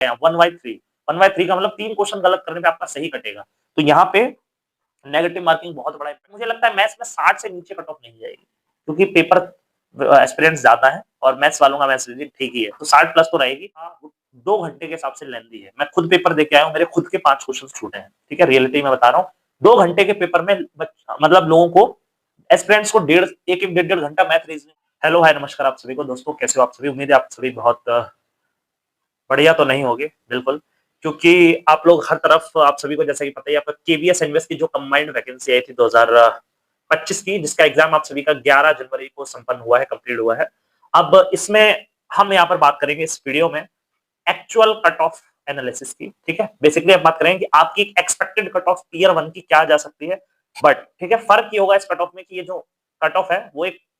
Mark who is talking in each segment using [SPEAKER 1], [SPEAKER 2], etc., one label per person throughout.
[SPEAKER 1] 1/3 का मतलब 3 क्वेश्चन गलत करने पे आपका सही कटेगा। तो यहाँ पे नेगेटिव मार्किंग बहुत बड़ा इम्पैक्ट। मुझे लगता है मैथ्स में 60 से नीचे कट ऑफ नहीं जाएगी, क्योंकि पेपर एस्पिरेंट्स ज्यादा है और मैथ्स वालों का मैथ्स रीजनिंग ठीक ही है, तो 60 प्लस तो रहेगी। हाँ, 2 घंटे के हिसाब से लेंथी है। मैं खुद पेपर देके आया हूँ, मेरे खुद के 5 क्वेश्चन छूटे हैं, ठीक है, रियलिटी में बता रहा हूँ। 2 घंटे के पेपर में मतलब लोगों को, एस्पिरेंट्स को एक एक डेढ़ घंटा मैथ रीजनिंग। हेलो हाय नमस्कार आप सभी को दोस्तों, कैसे हो आप सभी? उम्मीद है आप सभी बहुत बढ़िया तो नहीं होगे, बिल्कुल, क्योंकि आप लोग हर तरफ, आप सभी को जैसा कि पता ही आपका केवीएस इन्वेस्ट की जो कंबाइंड वैकेंसी आई थी 2025 की, जिसका एग्जाम आप सभी का 11 जनवरी को संपन्न हुआ है, कंप्लीट हुआ है। अब इसमें हम यहाँ पर बात करेंगे इस वीडियो में एक्चुअल कट ऑफ एनालिसिस की, ठीक है। बेसिकली हम बात करेंगे कि आपकी एक्सपेक्टेड कट ऑफ ईयर 1 की क्या जा सकती है, बट ठीक है, फर्क ये होगा इस कट ऑफ में कि ये जो कट ऑफ है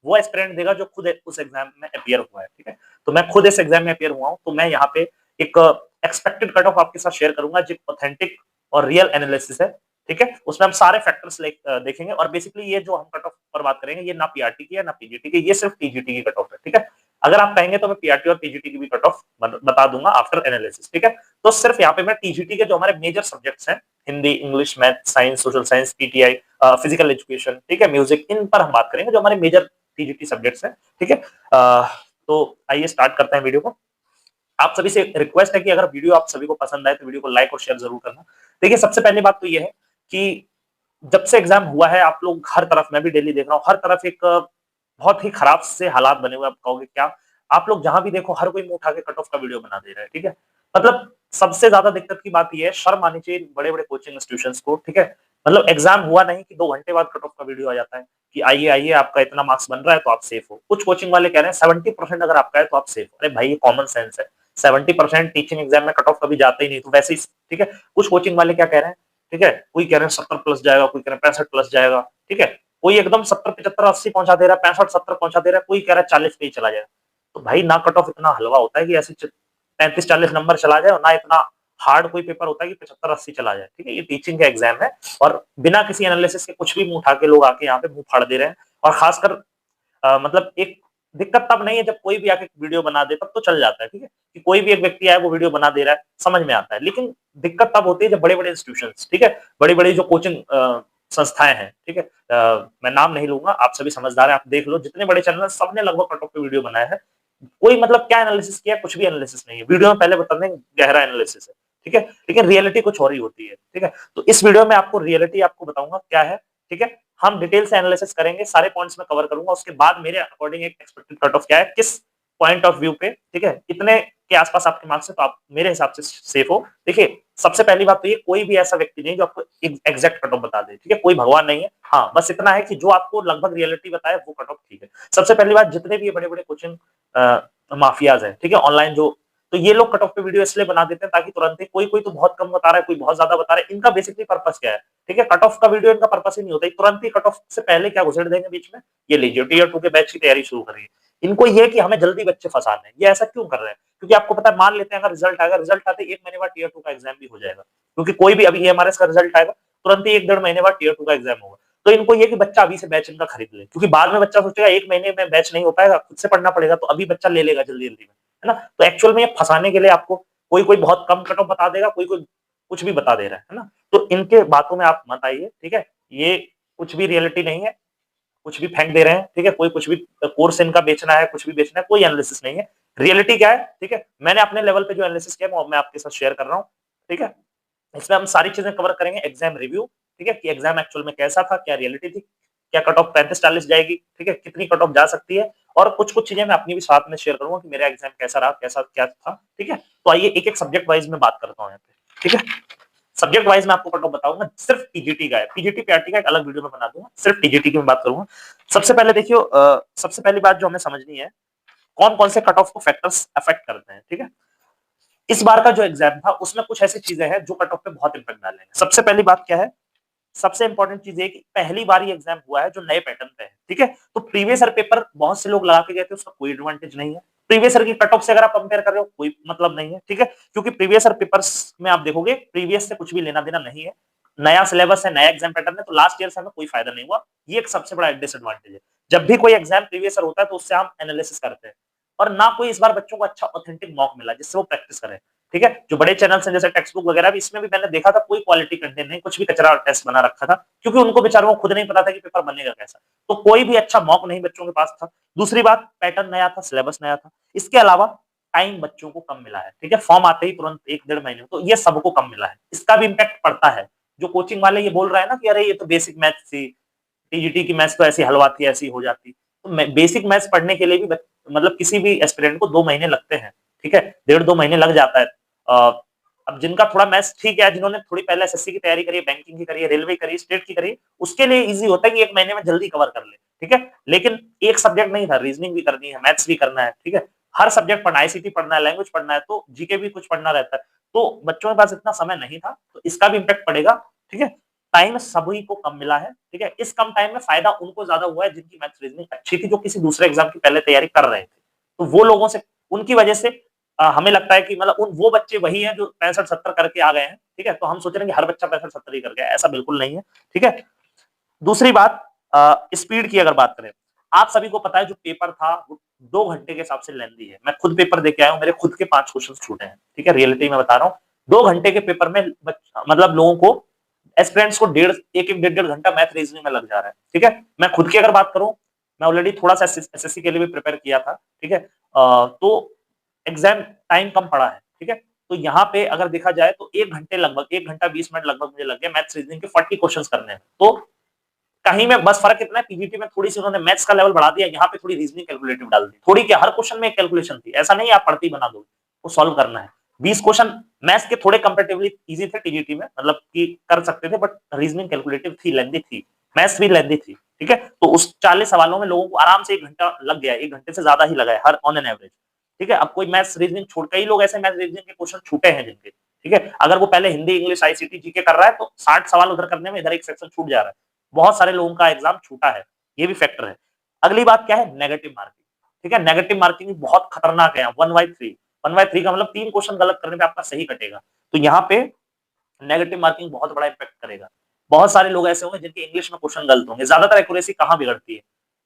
[SPEAKER 1] वो एस्पिरेंट देगा जो खुद उस एग्जाम में अपियर हुआ है, ठीक है। तो मैं खुद इस एग्जाम में अपियर हुआ हूं, तो मैं यहाँ पे एक एक्सपेक्टेड कट ऑफ आपके साथ शेयर करूंगा जो ऑथेंटिक और रियल एनालिसिस है, ठीक है। उसमें हम सारे फैक्टर्स देखेंगे और बेसिकली ये जो हम कट ऑफ पर बात करेंगे ये ना पीआरटी की है ना पीजीटी की, ये सिर्फ टीजीटी की कट ऑफ है, ठीक है। अगर आप कहेंगे तो मैं पीआरटी और पीजीटी की भी कट ऑफ बता दूंगा आफ्टर एनालिसिस, ठीक है। तो सिर्फ यहाँ पे मैं टीजीटी के जो हमारे मेजर सब्जेक्ट्स हैं, Hindi, English, math, science, social science, PTI, physical education, ठीक है, म्यूजिक, इन पर हम बात करेंगे जो हमारे मेजर टीजीटी सब्जेक्ट्स हैं, ठीक है। तो आइए स्टार्ट करते हैं वीडियो को। आप सभी से रिक्वेस्ट है कि अगर वीडियो आप सभी को पसंद आए तो वीडियो को लाइक और शेयर जरूर करना। देखिए, सबसे पहली बात तो ये है कि जब से एग्जाम हुआ है आप लोग हर तरफ, मैं भी डेली देख रहा हूँ, हर तरफ एक बहुत ही खराब से हालात बने हुए। आप कहोगे क्या? आप लोग जहां भी देखो हर कोई मुंह उठा के कट ऑफ का वीडियो बना दे रहा है, ठीक है। मतलब सबसे ज्यादा दिक्कत की बात यह है, शर्म आनी चाहिए बड़े बड़े कोचिंग इंस्टीट्यूशंस को, ठीक है। मतलब एग्जाम हुआ नहीं कि 2 घंटे बाद कट ऑफ का वीडियो आ जाता है कि आइए आइए आपका इतना मार्क्स बन रहा है तो आप सेफ हो। कुछ कोचिंग वाले कह रहे हैं 70% अगर आपका है तो आप सेफ हो। अरे भाई, ये कॉमन सेंस है। 70% टीचिंग एग्जाम में कट ऑफ कभी जाता ही नहीं, तो वैसे ही, ठीक है। कुछ कोचिंग वाले क्या कह रहे हैं, ठीक है, कोई कह रहे हैं 70 प्लस जाएगा, कोई कह रहे हैं 65 प्लस जाएगा, ठीक है। कोई एकदम 70, 75, 80 पहुंचा दे रहा है, 65, 70 पहुंचा दे रहा है, कोई कह रहा है 40 पे ही चला जाएगा। तो भाई, ना कट ऑफ इतना हलवा होता है कि ऐसे 35-40 नंबर चला जाए, और ना इतना हार्ड कोई पेपर होता है कि 75-80 चला जाए, ठीक है। ये टीचिंग का एग्जाम है और बिना किसी एनालिसिस के कुछ भी मुंह उठा के लोग आके यहाँ पे मुंह फाड़ दे रहे हैं। और खासकर मतलब एक दिक्कत तब नहीं है जब कोई भी आके वीडियो बना दे, तब तो चल जाता है, ठीक है, कि कोई भी एक व्यक्ति आए वो वीडियो बना दे रहा है, समझ में आता है। लेकिन दिक्कत तब होती है जब बड़े बड़े इंस्टीट्यूशंस, ठीक है, बड़ी बड़ी जो कोचिंग संस्थाएं हैं, ठीक है, मैं नाम नहीं लूंगा, आप सभी समझदार हैं, आप देख लो जितने बड़े चैनल सबने लगभग कट ऑफ पे वीडियो बनाया है। कोई मतलब क्या एनालिसिस किया? कुछ भी एनालिसिस नहीं है वीडियो में, पहले बता दें गहरा एनालिसिस है, ठीक है, लेकिन रियलिटी कुछ और ही होती है, ठीक है। तो इस वीडियो में आपको रियलिटी आपको बताऊंगा क्या है, ठीक है। हम डिटेल से एनालिसिस करेंगे, सारे पॉइंट्स में कवर करूंगा, उसके बाद मेरे अकॉर्डिंग एक एक्सपेक्टेड कट ऑफ क्या है, किस पॉइंट ऑफ व्यू पे, ठीक है, इतने के आसपास आपके मार्क्स है तो आप मेरे हिसाब से सेफ हो। देखिए, सबसे पहली बात तो ये, कोई भी ऐसा व्यक्ति नहीं जो आपको एग्जैक्ट कट ऑफ बता दे, ठीक है, कोई भगवान नहीं है। हाँ, बस इतना है कि जो आपको लगभग रियलिटी बताए वो कट ऑफ ठीक है। सबसे पहली बात, जितने भी बड़े बड़े कोचिंग माफियाज है, ठीक है, ऑनलाइन जो, तो ये लोग कट ऑफ पे वीडियो इसलिए बना देते हैं ताकि तुरंत ही, कोई कोई तो बहुत कम बता रहा है, कोई बहुत ज्यादा बता रहा है, इनका बेसिकली पर्पस क्या है, ठीक है, कट ऑफ का वीडियो इनका पर्पस ही नहीं होता, तुरंत ही कट ऑफ से पहले क्या घुसेड़ देंगे बीच में, ये लीजिए टीयर 2 के बैच की तैयारी शुरू करिए। इनको ये कि हमें जल्दी बच्चे फंसाने हैं। ये ऐसा क्यों कर रहे हैं? क्योंकि आपको पता है, मान लेते हैं अगर रिजल्ट आएगा, रिजल्ट आते 1 महीने बाद टीयर 2 का एग्जाम भी हो जाएगा, क्योंकि कोई भी अभी एमआरएस का रिजल्ट आएगा तुरंत ही 1-1.5 महीने बाद टीयर 2 का एग्जाम होगा। तो इनको ये कि बच्चा अभी से बैच इनका खरीद ले, क्योंकि बाद में बच्चा सोचेगा 1 महीने में बैच नहीं हो पाएगा, खुद से पढ़ना पड़ेगा, तो अभी बच्चा ले लेगा जल्दी जल्दी में, है ना। तो एक्चुअल में ये फंसाने के लिए आपको कोई कोई बहुत कम कट ऑफ बता देगा, कोई कोई कुछ भी बता दे रहा है ना। तो इनके बातों में आप मत आइए, ठीक है। ये कुछ भी रियलिटी नहीं है, कुछ भी फेंक दे रहे हैं, ठीक है, कोई कुछ भी कोर्स इनका बेचना है, कुछ भी बेचना है, कोई एनालिसिस नहीं है। रियलिटी क्या है, ठीक है, मैंने अपने लेवल पे जो एनालिसिस किया वो मैं आपके साथ शेयर कर रहा हूँ, ठीक है। इसमें हम सारी चीजें कवर करेंगे, एग्जाम रिव्यू, ठीक है, कि एग्जाम एक्चुअल में कैसा था, क्या रियलिटी थी, क्या कट ऑफ 35-40 जाएगी, ठीक है, कितनी कट ऑफ जा सकती है, और कुछ कुछ चीजें मैं अपनी भी साथ में शेयर करूंगा कि मेरा एग्जाम कैसा रहा, कैसा क्या था, ठीक है। तो आइए एक एक सब्जेक्ट वाइज में बात करता हूँ यहाँ पे, ठीक है। सब्जेक्ट वाइज मैं आपको कट ऑफ बताऊंगा, सिर्फ टीजीटी का है, पीजीटी पीआरटी का एक अलग वीडियो में बना दूंगा, सिर्फ टीजीटी की मैं बात करूंगा। सबसे पहले देखियो, सबसे पहली बात जो हमें समझनी है, कौन कौन से कट ऑफ को फैक्टर्स अफेक्ट करते हैं, ठीक है। इस बार का जो एग्जाम था उसमें कुछ ऐसी चीजें हैं जो कट ऑफ पे बहुत इंपैक्ट डालेंगे। सबसे पहली बात क्या है, सबसे इंपॉर्टेंट चीज है कि पहली बार ये एग्जाम हुआ है जो नए पैटर्न पे है, ठीक है। तो प्रीवियस ईयर पेपर बहुत से लोग लगा के गए थे, उसका कोई एडवांटेज नहीं है। प्रीवियस ईयर की कट ऑफ से अगर आप कंपेयर कर रहे हो, कोई मतलब नहीं है, ठीक है, क्योंकि प्रीवियस ईयर पेपर्स में आप देखोगे प्रीवियस से कुछ भी लेना देना नहीं है। नया सिलेबस है, नया एग्जाम पैटर्न है, तो लास्ट ईयर से हमें कोई फायदा नहीं हुआ। ये एक सबसे बड़ा डिसएडवांटेज है। जब भी कोई एग्जाम प्रीवियस ईयर होता है तो उससे हम एनालिसिस करते हैं, और ना कोई इस बार बच्चों को अच्छा ऑथेंटिक मॉक मिला जिससे वो प्रैक्टिस करें। ठीक है। जो बड़े चैनल्स हैं जैसे टेक्स्ट बुक वगैरह भी, इसमें भी मैंने देखा था कोई क्वालिटी कंटेंट नहीं, कुछ भी कचरा टेस्ट बना रखा था, क्योंकि उनको बेचारों को खुद नहीं पता था कि पेपर बनेगा कैसा। तो कोई भी अच्छा मॉक नहीं बच्चों के पास था। दूसरी बात, पैटर्न नया था, सिलेबस नया था। इसके अलावा टाइम बच्चों को कम मिला है, ठीक है। फॉर्म आते ही तुरंत 1 डेढ़ महीने में, तो ये सबको कम मिला है। इसका भी इम्पैक्ट पड़ता है। जो कोचिंग वाले ये बोल रहे हैं ना कि अरे ये तो बेसिक मैथ्स थी, टीजीटी की मैथ्स तो ऐसी हलवा थी, ऐसी हो जाती। तो बेसिक मैथ्स पढ़ने के लिए भी मतलब किसी भी एस्पिरेंट को 2 महीने लगते हैं, ठीक है, 1.5-2 महीने लग जाता है। अब जिनका थोड़ा मैथ्स ठीक है, जिन्होंने थोड़ी पहले एसएससी की तैयारी करी है, बैंकिंग की करी है, रेलवे करी, स्टेट की करी, उसके लिए इजी होता है कि 1 महीने में जल्दी कवर कर ले, ठीक है। लेकिन एक सब्जेक्ट नहीं था, रीजनिंग भी करनी है, मैथ्स भी करना है, ठीक है, हर सब्जेक्ट पढ़ना है, आईसीटी पढ़ना है, लैंग्वेज पढ़ना है, तो जीके भी कुछ पढ़ना रहता है। तो बच्चों के पास इतना समय नहीं था, तो इसका भी इम्पैक्ट पड़ेगा, ठीक है। टाइम सभी को कम मिला है, ठीक है। इस कम टाइम में फायदा उनको ज्यादा हुआ है जिनकी मैथ्स रीजनिंग अच्छी थी, जो किसी दूसरे एग्जाम की पहले तैयारी कर रहे थे। तो वो लोगों से, उनकी वजह से हमें लगता है कि मतलब वो बच्चे वही हैं जो 65-70 करके आ गए हैं, ठीक है। तो हम सोच रहे हैं कि हर बच्चा 65-70 ही कर गया, ऐसा बिल्कुल नहीं है, ठीक है। दूसरी बात, स्पीड की अगर बात करें, आप सभी को पता है जो पेपर था वो 2 घंटे के हिसाब से लेंदी है। मैं खुद पेपर देके आया हूँ, मेरे खुद के 5 क्वेश्चन छूटे हैं, ठीक है, रियलिटी में बता रहा हूँ। 2 घंटे के पेपर में मतलब लोगों को, एस्पिरेंट्स को एक डेढ़ घंटा मैथ रीजनिंग में लग जा रहा है, ठीक है। मैं खुद की अगर बात करूं, मैं ऑलरेडी थोड़ा सा एसएससी के लिए भी प्रिपेयर किया था, ठीक है। तो एग्जाम टाइम कम पड़ा है, ठीक है। तो यहाँ पे अगर देखा जाए तो 1 घंटे लगभग, 1 घंटा 20 मिनट लगभग मुझे लग गया मैथ्स रीजनिंग के 40 क्वेश्चन करने हैं। तो कहीं में बस फर्क इतना है, पीजीटी में थोड़ी सी उन्होंने मैथ्स का लेवल बढ़ा दिया, यहाँ पे थोड़ी रीजनिंग कैलकुलेटिव डाल दी, थोड़ी क्या, हर क्वेश्चन में एक कैलकुलेशन थी, ऐसा नहीं आप पढ़ती बना दोगे, वो सॉल्व करना है। 20 क्वेश्चन मैथ्स के थोड़े कंपेरेटिवली इजी थे टीजीटी में, मतलब कि कर सकते थे, बट रीजनिंग कैलकुलेटिव थी, लेंदी थी, मैथ्स भी लेंदी थी, ठीक है। तो उस 40 सवालों में लोगों को आराम से 1 घंटा लग गया, 1 घंटे से ज्यादा ही लगा है हर ऑन एन एवरेज, ठीक है। अब कोई मैथ्स रीजनिंग छोड़, कई लोग ऐसे मैथ्स रीजनिंग के क्वेश्चन छूटे हैं जिनके, ठीक है, अगर वो पहले हिंदी इंग्लिश आईसीटी जीके कर रहा है तो 60 सवाल उधर करने में इधर एक सेक्शन छूट जा रहा है। बहुत सारे लोगों का एग्जाम छूटा है, ये भी फैक्टर है। अगली बात क्या है, नेगेटिव मार्किंग, ठीक है। नेगेटिव मार्किंग बहुत खतरनाक है, 1/3 का मतलब 3 क्वेश्चन गलत करने पे आपका सही कटेगा। तो यहाँ पे नेगेटिव मार्किंग बहुत बड़ा इम्पैक्ट करेगा। बहुत सारे लोग ऐसे होंगे जिनके इंग्लिश में क्वेश्चन गलत होंगे, ज्यादातर एक्यूरेसी कहाँ बिगड़ती है,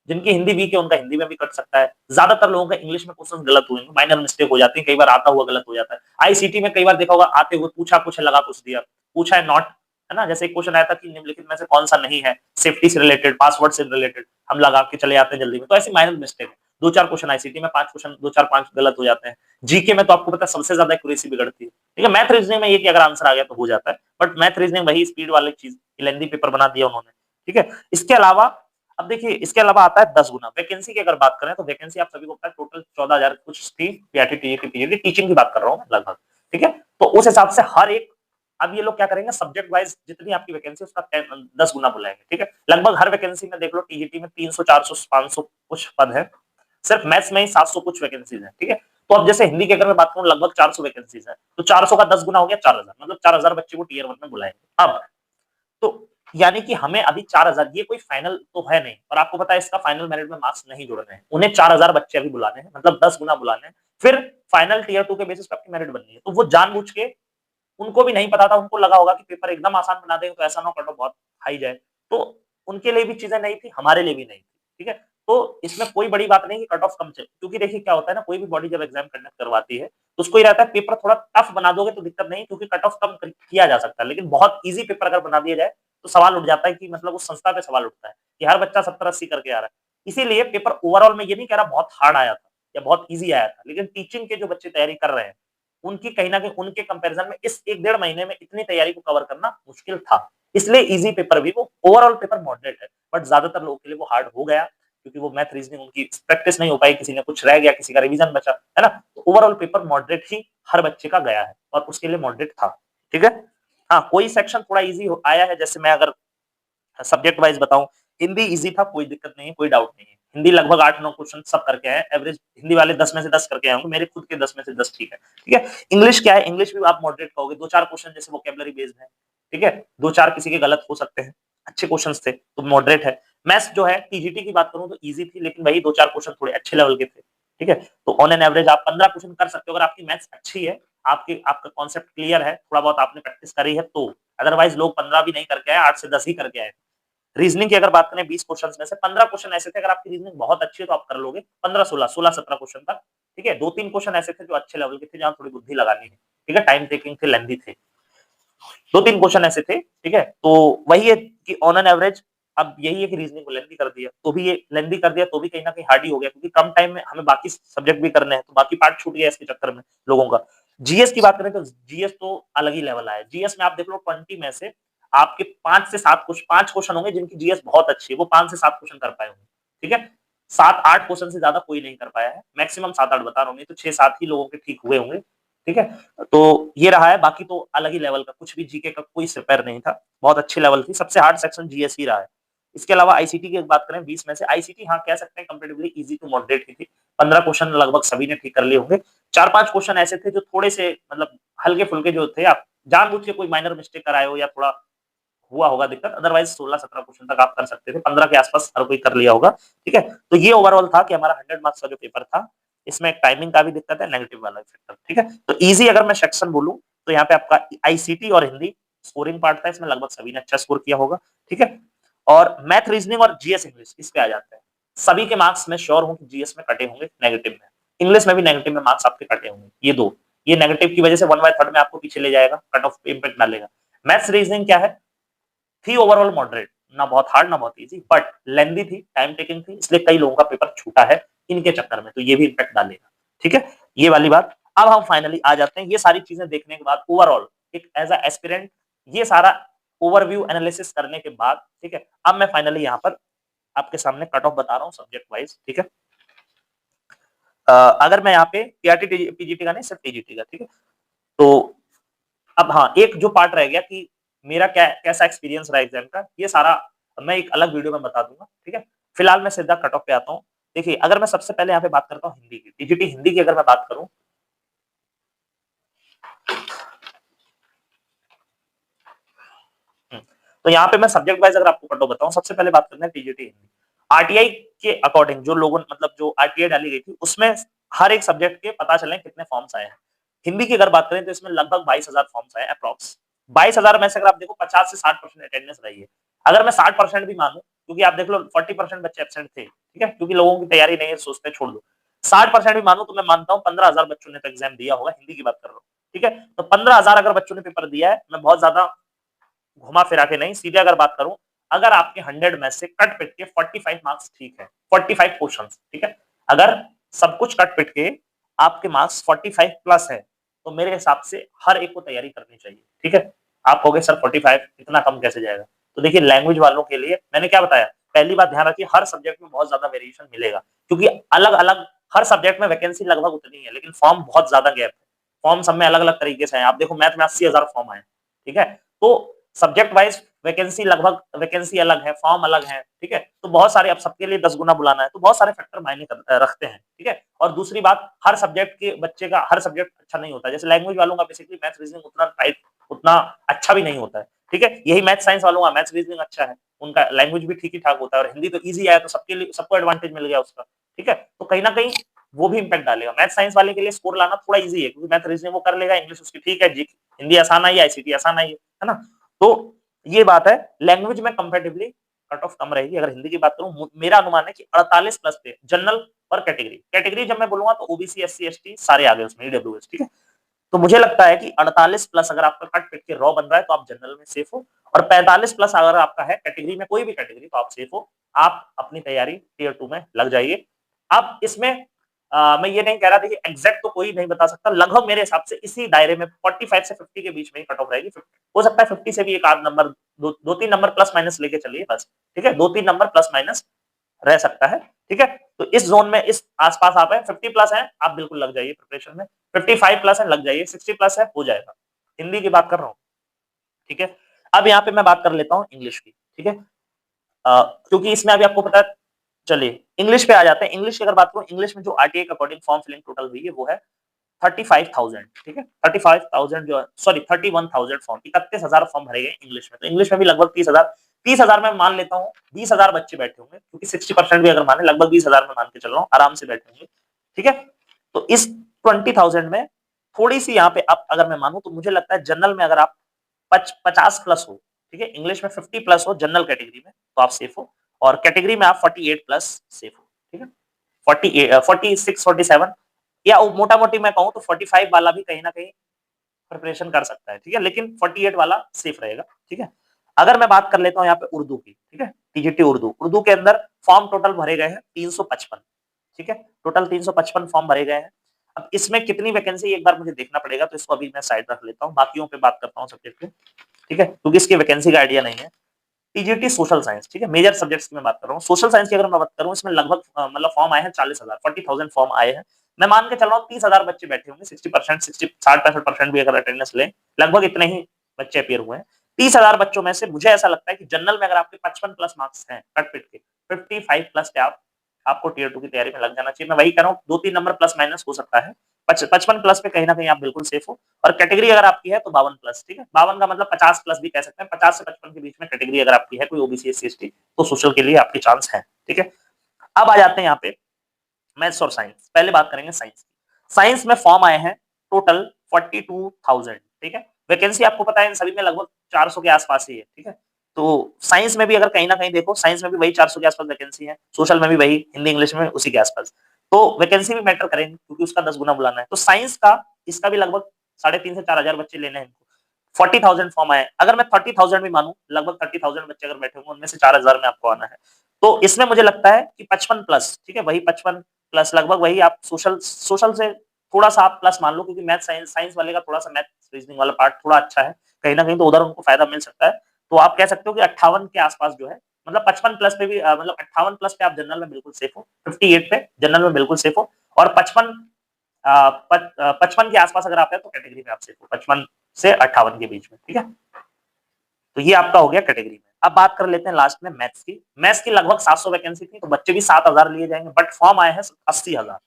[SPEAKER 1] जिनकी हिंदी वीक है उनका हिंदी में भी कट सकता है। ज्यादातर लोगों का इंग्लिश में क्वेश्चन गलत हुए, माइनर मिस्टेक हो जाती है, कई बार आता हुआ गलत हो जाता है। आईसीटी में कई बार देखा होगा, आते हुए पूछा कुछ है, लगा कुछ दिया, पूछा है नॉट, है ना। जैसे एक क्वेश्चन आया था कि निम्नलिखित में से कौन सा नहीं है, सेफ्टी से रिलेटेड, पासवर्ड से रिलेटेड, हम लगा के चले जाते हैं जल्दी में, तो ऐसी माइनर मिस्टेक है। 2-4 क्वेश्चन आईसीटी में, 5 क्वेश्चन, 2-4-5 गलत हो जाते हैं। जीके में तो आपको पता है सबसे ज्यादा एक्यूरेसी बिगड़ती है, ठीक है। मैथ रीजनिंग में ये कि अगर आंसर आ गया तो हो जाता है, बट मैथ रीजनिंग वही स्पीड वाली चीज, लेंदी पेपर बना दिया उन्होंने, ठीक है। इसके अलावा, अब देखिए इसके अलावा आता है 10 गुना वैकेंसी की अगर बात करें, तो वैकेंसी आप सभी को पता है टोटल 14,000 कुछ थी, पीआरटी टीजीटी पीजीटी टीचिंग की बात कर रहा हूं लगभग, ठीक है। तो उस हिसाब से हर एक, अब ये लोग क्या करेंगे, सब्जेक्ट वाइज जितनी आपकी वैकेंसी उसका 10 गुना बुलाएंगे, ठीक है। लगभग हर वैकेंसी में देख लो, टीजीटी में 300 400 500 कुछ पद है, सिर्फ मैथ्स में ही 700 कुछ वैकेंसीज है, ठीक है। तो अब जैसे हिंदी की अगर मैं बात करूं, लगभग 400 वैकेंसीज है, तो 400 का 10 गुना हो गया 4,000, मतलब 4,000 बच्चे को टीयर 1 में बुलाएंगे। अब तो यानी कि हमें अभी 4,000, ये कोई फाइनल तो है नहीं, और आपको पता है इसका फाइनल मेरिट में मार्क्स नहीं जुड़ने हैं, उन्हें 4,000 बच्चे अभी बुलाने हैं, मतलब 10 गुना बुलाने हैं, फिर फाइनल टीयर 2 के बेसिस पर आपकी मेरिट बननी है। तो वो जानबूझ के, उनको भी नहीं पता था, उनको लगा होगा कि पेपर एकदम आसान बना देंगे तो ऐसा ना हो कट ऑफ बहुत हाई जाए, तो उनके लिए भी चीजें नहीं थी, हमारे लिए भी नहीं थी, ठीक है। तो इसमें कोई बड़ी बात नहीं कि कट ऑफ कम चले, क्योंकि देखिए क्या होता है ना, कोई भी बॉडी जब एग्जाम कंडक्ट करवाती है तो उसको ये रहता है पेपर थोड़ा टफ बना दोगे तो दिक्कत नहीं, क्योंकि कट ऑफ कम किया जा सकता है, लेकिन बहुत ईजी पेपर अगर बना दिया जाए तो सवाल उठ जाता है कि मतलब उस संस्था पे सवाल उठता है कि हर बच्चा 70-80 करके आ रहा है। इसीलिए पेपर ओवरऑल में ये नहीं कह रहा बहुत हार्ड आया था या बहुत ईजी आया था, लेकिन टीचिंग के जो बच्चे तैयारी कर रहे हैं उनकी कहीं ना कहीं, उनके कंपैरिजन में इस 1 डेढ़ महीने में इतनी तैयारी को कवर करना मुश्किल था, इसलिए इजी पेपर भी, वो ओवरऑल पेपर मॉडरेट है, बट ज्यादातर लोगों के लिए वो हार्ड हो गया, क्योंकि वो मैथ रीजनिंग उनकी प्रैक्टिस नहीं हो पाई, किसी ने कुछ रह गया, किसी का रिवीजन बचा, है ना। तो ओवरऑल पेपर मॉडरेट ही हर बच्चे का गया है और उसके लिए मॉडरेट था, ठीक है। हाँ, कोई सेक्शन थोड़ा इजी आया है, जैसे मैं अगर सब्जेक्ट वाइज बताऊं, हिंदी इजी था, कोई दिक्कत नहीं है, कोई डाउट नहीं है। हिंदी लगभग 8-9 क्वेश्चन सब करके आए, एवरेज हिंदी वाले 10 में से 10 करके आए होंगे, मेरे खुद के 10 में से 10 ठीक है, ठीक है। इंग्लिश क्या है, इंग्लिश भी आप मॉडरेट कहोगे, 2-4 क्वेश्चन जैसे वोकेबलरी बेस्ड है, ठीक है, 2-4 किसी के गलत हो सकते हैं, अच्छे क्वेश्चन थे तो मॉडरेट है। मैथ्स जो है टीजीटी की बात करूं तो इजी थी, लेकिन वही 2-4 क्वेश्चन थोड़े अच्छे लेवल के थे, ठीक है। तो ऑन एन एवरेज आप 15 क्वेश्चन कर सकते हो अगर आपकी मैथ्स अच्छी है, आपका कॉन्सेप्ट क्लियर है, थोड़ा बहुत आपने प्रैक्टिस करी है तो। अदरवाइज लोग 15 भी नहीं करके आए, 8 से 10 ही करके आए। रीजनिंग की अगर बात करें, 20 क्वेश्चन में से 15 क्वेश्चन ऐसे थे, अगर आपकी रीजनिंग बहुत अच्छी है तो आप कर लोगे 15-16 16-17 क्वेश्चन तक, ठीक है। 2-3 क्वेश्चन ऐसे थे जो अच्छे लेवल के थे, जहां थोड़ी बुद्धि लगानी है, ठीक है, टाइम टेकिंग थे, लेंथी थे। 2-3 क्वेश्चन ऐसे थे, ठीक है, तो वही है कि ऑन एन एवरेज अब यही है कि रीजनिंग को लेंथी कर दिया, तो भी ये लेंथी कर दिया तो भी कहीं न कहीं हार्ड ही हो गया, क्योंकि कम टाइम में हमें बाकी सब्जेक्ट भी करने हैं, तो बाकी पार्ट छूट गया इसके चक्कर में लोगों का। जीएस की बात करें तो जीएस तो अलग ही लेवल आया है। जीएस में आप देख लो 20 में से आपके 5 से 7 कुछ 5 क्वेश्चन होंगे जिनकी जीएस बहुत अच्छी है, वो 5 से 7 क्वेश्चन कर पाए होंगे, ठीक है? 7-8 क्वेश्चन से ज्यादा कोई नहीं कर पाया है, मैक्सिमम 7-8 बता रहा हूँ, नहीं तो 6-7 ही लोगों के ठीक हुए होंगे, ठीक है? तो ये रहा है, बाकी तो अलग ही लेवल का, कुछ भी जीके का कोई प्रिपेयर नहीं था, बहुत अच्छी लेवल थी, सबसे हार्ड सेक्शन जीएस ही रहा है। इसके अलावा आईसीटी की बात करें 20 में से आईसीटी हाँ कह सकते हैं कंपैरेटिवली इजी टू मॉडरेट ही थी। 15 क्वेश्चन लगभग सभी ने ठीक कर लिए होंगे। 4-5 क्वेश्चन ऐसे थे जो थोड़े से मतलब हल्के-फुल्के जो थे, आप जानबूझ के कोई माइनर मिस्टेक कराए हो या थोड़ा हुआ होगा दिक्कत, अदरवाइज 16-17 क्वेश्चन तक आप कर सकते थे, 15 के आसपास हर कोई कर लिया होगा, ठीक है? तो ये ओवरऑल था कि हमारा 100 मार्क्स का जो पेपर था, इसमें टाइमिंग का भी दिक्कत है, नेगेटिव वाला फैक्टर, ठीक है? तो ईज़ी अगर मैं सेक्शन बोलूँ, तो यहाँ पे आपका आईसीटी और हिंदी स्कोरिंग पार्ट था, इसमें लगभग सभी ने अच्छा स्कोर किया होगा, ठीक है? और मैथ, रीजनिंग और जीएस इंग्लिश इस पे आ जाते हैं। सभी के मार्क्स मैं श्योर हूँ कि जीएस में कटे होंगे नेगेटिव में। इंग्लिश में भी नेगेटिव में मार्क्स आपके कटे होंगे, ये 2। ये नेगेटिव की वजह से 1/3 में आपको पीछे ले जाएगा, कट ऑफ पे इम्पैक्ट डालेगा। मैथ्स, रीजनिंग क्या है? थी ओवरऑल मॉडरेट, ना बहुत हार्ड ना बहुत इजी, बट लेंथी थी, टाइम टेकिंग थी, इसलिए कई लोगों का पेपर छूटा है इनके चक्कर में, तो ये भी इम्पैक्ट डालेगा, ठीक है? ये वाली बात। अब हम फाइनली आ जाते हैं, ये सारी चीजें देखने के बाद ओवरऑल एक एज अ एस्पिरेंट ये सारा ओवरव्यू एनालिसिस करने के बाद, ठीक है, अब मैं फाइनली यहाँ पर आपके सामने कट ऑफ बता रहा हूँ सब्जेक्ट वाइज, ठीक है? अगर मैं यहाँ पे पीआरटी पीजीटी का नहीं, सिर्फ टीजीटी का, ठीक है? तो अब हाँ, एक जो पार्ट रह गया कि मेरा क्या कैसा एक्सपीरियंस रहा एग्जाम का, ये सारा मैं एक अलग वीडियो में बता दूंगा, ठीक है? फिलहाल मैं सीधा कट ऑफ पे आता हूँ। देखिए, अगर मैं सबसे पहले यहाँ पे बात करता हूँ हिंदी की, टीजीटी हिंदी की अगर मैं बात करूँ, तो यहाँ पे मैं सब्जेक्ट वाइज अगर आपको कट ऑफ बताऊँ, सबसे पहले बात करते हैं टीजीटी हिंदी। आरटीआई के अकॉर्डिंग जो लोगों मतलब जो आरटीआई डाली गई थी, उसमें हर एक सब्जेक्ट के पता चले कितने फॉर्म्स आए हैं। हिंदी की अगर बात करें तो इसमें लगभग 22,000 फॉर्म्स आए अप्रॉक्स। 22,000 में से अगर आप देखो 50 से 60% अटेंडेंस रही है। अगर मैं 60% भी मानूं, क्योंकि आप देख लो 40% बच्चे एब्सेंट थे, ठीक है, क्योंकि लोगों की तैयारी नहीं है, सोचते छोड़ दो। 60% भी मानूं तो मैं मानता हूँ 15,000 बच्चों ने तो एग्जाम दिया होगा, हिंदी की बात कर रहा हूँ, ठीक है? तो 15,000 अगर बच्चों ने पेपर दिया है, मैं बहुत ज्यादा घुमा फिरा के नहीं, सीधे अगर बात करूं, अगर आपके 100 में से कट पिट के 45 मार्क्स ठीक है, 45 क्वेश्चंस, ठीक है, अगर सब कुछ कट पिट के आपके मार्क्स 45 प्लस है, तो मेरे हिसाब से हर एक को तैयारी करनी चाहिए, ठीक है? आप कहोगे सर 45 इतना कम कैसे जाएगा? तो देखिए, लैंग्वेज वालों के लिए मैंने क्या बताया, पहली बात ध्यान रखिए, हर सब्जेक्ट में बहुत ज्यादा वेरिएशन मिलेगा, क्योंकि अलग अलग हर सब्जेक्ट में वैकेंसी लगभग उतनी है, लेकिन फॉर्म बहुत ज्यादा गैप है। फॉर्म सब में अलग अलग तरीके से है, आप देखो मैथ में 80,000 फॉर्म आए, ठीक है? तो सब्जेक्ट वाइज वैकेंसी लगभग वैकेंसी अलग है, फॉर्म अलग है, ठीक है? तो बहुत सारे, अब सबके लिए 10 गुना बुलाना है, तो बहुत सारे फैक्टर मायने रखते हैं, ठीक है? और दूसरी बात, हर सब्जेक्ट के बच्चे का हर सब्जेक्ट अच्छा नहीं होता है। जैसे लैंग्वेज वालों का बेसिकली मैथ रीजनिंग उतना टाइट उतना अच्छा भी नहीं होता है, ठीक है? यही मैथ साइंस वालों का मैथ रीजनिंग अच्छा है, उनका लैंग्वेज भी ठीक ही ठाक होता है, और हिंदी तो ईजी आया तो सबके लिए सबको एडवांटेज मिल गया उसका, ठीक है? तो कहीं ना कहीं वो भी इम्पैक्ट डालेगा। मैथ साइंस वाले के लिए स्कोर लाना थोड़ा ईजी है, क्योंकि मैथ रीजनिंग वो कर लेगा, इंग्लिश उसकी ठीक है, जी हिंदी आसान आई है, आईसीटी आसान आई है ना? तो ये बात है, लैंग्वेज में कंपैरेटिवली कट ऑफ कम रहेगी। अगर हिंदी की बात करूं, मेरा अनुमान है कि 48 प्लस पे जनरल पर कैटेगरी, कैटेगरी जब मैं बोलूंगा तो ओबीसी, एससी, एसटी सारे आ गए उसमें, ईडब्ल्यूएस, ठीक है? तो मुझे लगता है कि 48 प्लस अगर आपका कट पिट के रॉ बन रहा है तो आप जनरल में सेफ हो, और 45 प्लस अगर आपका है कैटेगरी में, कोई भी कैटेगरी, तो आप सेफ हो। आप अपनी तैयारी टियर 2 में लग जाइए। अब इसमें मैं ये नहीं कह रहा था कि एग्जैक्ट तो कोई नहीं बता सकता, लगभग मेरे हिसाब से इसी दायरे में 45 से 50 के बीच में ही कट ऑफ रहेगी। हो सकता है 50 से भी एक आध नंबर, दो तीन नंबर प्लस माइनस लेके चलिए बस, ठीक है? 2-3 नंबर प्लस माइनस रह सकता है, ठीक है? तो इस जोन में, इस आसपास आप है, 50 प्लस है, आप बिल्कुल लग जाइए प्रिपरेशन में। 55 प्लस है, लग जाइए। 60 प्लस है, हो जाएगा। हिंदी की बात कर रहा हूँ, ठीक है? अब यहाँ पे मैं बात कर लेता हूँ इंग्लिश की, ठीक है? क्योंकि इसमें अभी आपको पता है, चलिए इंग्लिश पे आ जाते हैं। इंग्लिश की अगर बात करूँ, इंग्लिश में जो आरटीए के अकॉर्डिंग फॉर्म फिलिंग टोटल हुई है वो है 35,000, ठीक है? 35,000 जो है, सॉरी 31,000 फॉर्म, 31,000 फॉर्म भरे गए इंग्लिश में। तो इंग्लिश में भी लगभग 30,000 में मान लेता हूँ 20,000 बच्चे बैठे होंगे, क्योंकि 60% भी अगर माने, लगभग 20,000 में मान के चल रहा हूँ, आराम से बैठे होंगे, ठीक है? तो इस 20,000 में थोड़ी सी यहाँ पे अब अगर मैं मानूं, तो मुझे लगता है जनरल में अगर आप 50 प्लस हो, ठीक है, इंग्लिश में 50 प्लस हो जनरल कैटेगरी में, तो आप सेफ हो, और कैटेगरी में आप 48 प्लस सेफ हो, ठीक है? 48 46 47, या मोटा मोटी मैं कहूं तो 45 वाला भी कहीं ना कहीं प्रिपरेशन कर सकता है, ठीक है, लेकिन 48 वाला सेफ रहेगा, ठीक है। अगर मैं बात कर लेता हूँ यहाँ पे उर्दू की, ठीक है, टीजीटी उर्दू, उर्दू के अंदर फॉर्म टोटल भरे गए हैं 355, ठीक है, टोटल 355 फॉर्म भरे गए हैं। अब इसमें कितनी वैकेंसी एक बार मुझे देखना पड़ेगा, तो इसको अभी मैं साइड रख लेता हूँ, बाकियों पे बात करता हूँ सब्जेक्ट पे, ठीक है, क्योंकि इसकी वैकेंसी का आइडिया नहीं है। टीजीटी सोशल साइंस, ठीक है, मेजर सब्जेक्ट्स की मैं बात कर रहा हूँ। सोशल साइंस की अगर मैं बात करूँ, इसमें लगभग मतलब फॉर्म आए हैं 40,000, 40,000 फॉर्म आए हैं। मैं मान के चल रहा हूँ 30,000 बच्चे बैठे होंगे, 60%, 60-65% भी अगर अटेंडेंस लें, लगभग इतने ही बच्चे अपियर हुए हैं। 30,000 बच्चों में से मुझे ऐसा लगता है कि जनरल में अगर आपके 55 प्लस मार्क्स हैं कट पिट के, 55 प्लस पे आपको टीयर 2 की तैयारी में लग जाना चाहिए। मैं वही कह रहा हूँ, 2-3 नंबर प्लस माइनस हो सकता है। 55 प्लस पे कहीं ना कहीं आप बिल्कुल सेफ हो। और कैटेगरी अगर आपकी है तो 52 प्लस, ठीक है, 52 का मतलब 50 प्लस भी कह सकते हैं। 50 से 55 के बीच में कैटेगरी अगर आपकी है, कोई ओबीसी एससी एसटी, तो सोशल के लिए आपके चांस है, ठीक है। अब आ जाते हैं यहाँ पे मैथ्स और साइंस। पहले बात करेंगे साइंस की। साइंस में फॉर्म आए हैं टोटल 42,000, ठीक है। वैकेंसी आपको पता है इन सभी में लगभग 400 के आसपास ही है, ठीक है। तो साइंस में भी अगर कहीं ना कहीं देखो, साइंस में भी वही 400 के आसपास वैकेंसी है, सोशल में भी वही, हिंदी इंग्लिश में उसी के आसपास। तो वैकेंसी भी मैटर करेंगे, क्योंकि उसका 10 गुना बुलाना है। तो साइंस का इसका भी लगभग 3,500 से 4,000 बच्चे लेने हैं। 40,000 फॉर्म आए। अगर मैं 30,000 भी मानूं, लगभग 30,000 बच्चे अगर बैठे होंगे, उनमें से 4,000 में आपको आना है। तो इसमें मुझे लगता है कि 55 प्लस, ठीक है, वही 55 प्लस लगभग वही आप सोशल से थोड़ा सा आप प्लस मान लो, क्योंकि मैथ साइंस वाले का थोड़ा सा मैथ रीजनिंग वाला पार्ट थोड़ा अच्छा है, कहीं ना कहीं तो उधर उनको फायदा मिल सकता है। तो आप कह सकते हो कि 58 के आसपास जो है, मतलब 55 प्लस पे भी मतलब 58 प्लस पे आप जनरल में बिल्कुल सेफ हो, 58 पे जनरल में बिल्कुल सेफ हो। और 55 के आसपास अगर आप है तो कैटेगरी में आप सेफ हो, 55 से 58 के बीच में, ठीक है। तो ये आपका हो गया कैटेगरी में। अब बात कर लेते हैं लास्ट में मैथ्स की। मैथ्स की लगभग 700 वैकेंसी थी, तो बच्चे भी 7,000 लिए जाएंगे, बट फॉर्म आए हैं 80,000,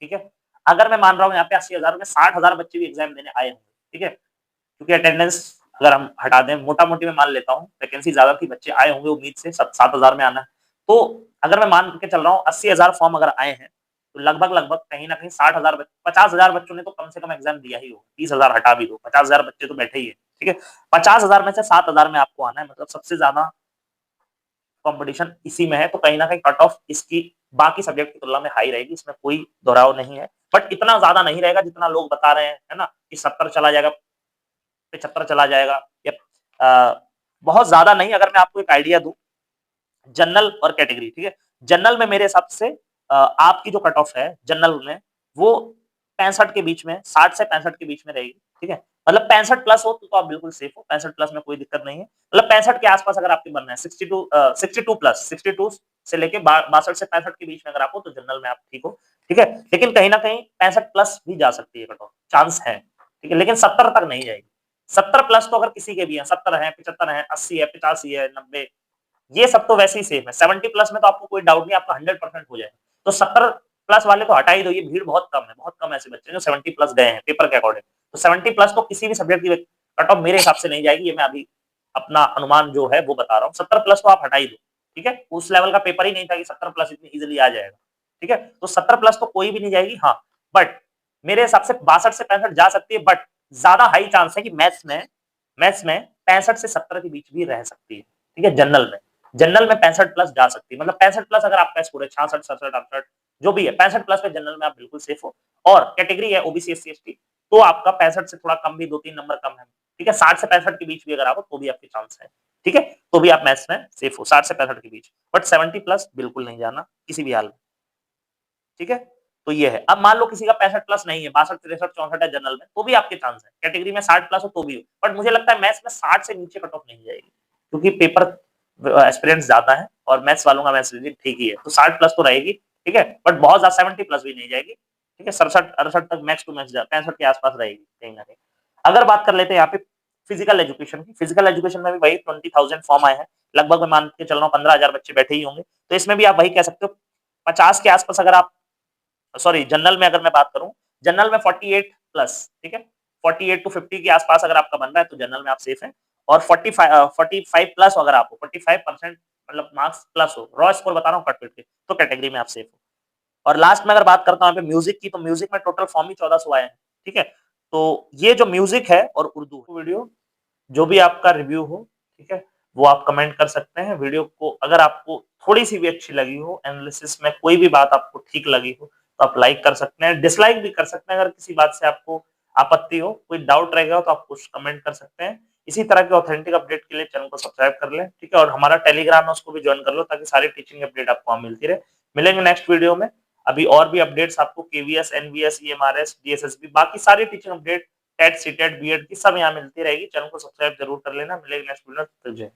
[SPEAKER 1] ठीक है। अगर मैं मान रहा हूँ यहाँ पे 80,000 में 60,000 बच्चे भी एग्जाम देने आए होंगे, ठीक है, क्योंकि अटेंडेंस अगर हम हटा दें, मोटा मोटी में मान लेता हूँ वैकेंसी ज्यादा थी, बच्चे आए होंगे उम्मीद से 7,000 में आना है। तो अगर मैं मान के चल रहा हूँ 80,000 फॉर्म अगर आए हैं, तो लगभग लगभग कहीं ना कहीं 60,000 50,000 बच्चों ने तो कम से कम एग्जाम दिया ही हो, 30,000 हटा भी दो, 50,000 बच्चे तो बैठे ही है, ठीक है। 50,000 में से 7,000 में आपको आना है, मतलब सबसे ज्यादा कंपटीशन इसी में है। तो कहीं ना कहीं कट ऑफ इसकी बाकी सब्जेक्ट की तुलना में हाई रहेगी, इसमें कोई दोहराव नहीं है। बट इतना ज्यादा नहीं रहेगा जितना लोग बता रहे हैं, है ना, कि 70 चला जाएगा, 75 चला जाएगा, या बहुत ज्यादा नहीं। अगर मैं आपको एक आइडिया दूं, जनरल और कैटेगरी, ठीक है, जनरल में मेरे हिसाब से आपकी जो कट ऑफ है जनरल में, वो 65 के बीच में, 60 से 65 के बीच में रहेगी, ठीक है। मतलब 65 प्लस हो तो आप बिल्कुल सेफ हो, 65 प्लस में कोई दिक्कत नहीं है। मतलब 65 के आसपास अगर आपके बनना है, 62 प्लस, 62 से लेके 62 से 65 के बीच में अगर आप हो, तो जनरल में आप ठीक हो, ठीक है। लेकिन कहीं ना कहीं 65 प्लस भी जा सकती है कट ऑफ, चांस है, ठीक है, लेकिन 70 तक नहीं जाएगी। 70 प्लस तो अगर किसी के भी है, 70 है, 75 है, 80 है, 85 है, 90, ये सब तो वैसे ही सेफ है। 70 प्लस में तो आपको कोई डाउट नहीं, आपका 100% हो जाएगा। तो 70 प्लस वाले तो हटा ही दो, ये भीड़ बहुत कम है, बहुत कम ऐसे बच्चे जो 70 प्लस गए हैं पेपर के अकॉर्डिंग। तो 70 प्लस तो किसी भी सब्जेक्ट की कट ऑफ मेरे हिसाब से नहीं जाएगी, ये मैं अभी अपना अनुमान जो है वो बता रहा हूँ। 70 प्लस तो आप हटा ही दो, ठीक है, उस लेवल का पेपर ही नहीं था कि 70 प्लस इतनी इजिली आ जाएगा, ठीक है। तो 70 प्लस तो कोई भी नहीं जाएगी, हाँ, बट मेरे हिसाब से 62 से 65 जा सकती है, बट ज्यादा हाई चांस है कि मैथ्स में 65 से 70 के बीच भी रह सकती है, ठीक है। जनरल में 65 प्लस जा सकती है, मतलब 65 प्लस अगर आपका स्कोर है, 66, 67, 68 जो भी है, 65 प्लस पे जनरल में आप बिल्कुल सेफ हो। और कैटेगरी है ओबीसी एससी एसटी, तो आपका 65 से थोड़ा कम भी, 2-3 नंबर कम है, ठीक है। 60 से 65 के बीच भी अगर आप हो तो भी आपके चांस है, ठीक है, तो भी आप मैथ्स में सेफ हो 60 से 65 के बीच। बट 70 प्लस बिल्कुल नहीं जाना किसी भी हाल में, ठीक है। तो ये है। अब मान लो किसी का 65 प्लस नहीं है, 62, 63, 64 है जनरल में, तो भी आपके चांस है। कैटेगरी में 60 प्लस हो तो भी हो, बट मुझे लगता है मैथ्स में 60 से नीचे कट ऑफ नहीं जाएगी, क्योंकि पेपर एक्सपीरियंस ज्यादा है और मैथ्स वालों का मैथ्स ठीक ही है, तो 60 प्लस तो रहेगी, ठीक है, बट बहुत ज्यादा 70 प्लस भी नहीं जाएगी, ठीक है। 67-68 तक मैक्स टू मैक्स 65 के आसपास रहेगी कहीं ना कहीं। अगर बात कर लेते हैं यहाँ पे फिजिकल एजुकेशन की, फिजिकल एजुकेशन में भी वही 20,000 फॉर्म आए हैं, लगभग मैं मान के चल रहा हूँ 15,000 बच्चे बैठे ही होंगे। तो इसमें भी आप वही कह सकते हो 50 के आसपास अगर आप, सॉरी जनरल में अगर मैं बात करूं, जनरल में 48 प्लस, ठीक है, 48 टू 50 के आसपास अगर आपका बन रहा है तो जनरल में आप सेफ हैं। और 45 प्लस अगर आपको 45% मतलब मार्क्स प्लस हो, रॉ स्कोर बता रहा हूँ कट पिट के, तो कैटेगरी में आप सेफ हो। और लास्ट में अगर बात करता हूँ म्यूजिक की, तो म्यूजिक में टोटल फॉर्म ही 1400 आए हैं, ठीक है। तो ये जो म्यूजिक है और उर्दू वीडियो जो भी आपका रिव्यू हो, ठीक है, वो आप कमेंट कर सकते हैं। वीडियो को अगर आपको थोड़ी सी भी अच्छी लगी हो, एनालिसिस में कोई भी बात आपको ठीक लगी हो, तो आप लाइक कर सकते हैं, डिसलाइक भी कर सकते हैं अगर किसी बात से आपको आपत्ति हो, कोई डाउट रहेगा तो आप कुछ कमेंट कर सकते हैं। इसी तरह के ऑथेंटिक अपडेट के लिए चैनल को सब्सक्राइब कर लें, ठीक है? और हमारा टेलीग्राम है उसको भी ज्वाइन कर लो ताकि सारी टीचिंग अपडेट आपको वहाँ मिलती रहे। मिलेंगे नेक्स्ट वीडियो में। अभी और भी अपडेट्स आपको केवीएस, एनवीएस, ईएमआरएस, डीएसएसबी बाकी सारी teaching update TET, CTET, BEd की सब यहाँ मिलती रहेगी। चैनल को सब्सक्राइब जरूर कर लेना। मिलेंगे नेक्स्ट वीडियो में। तब तक जय।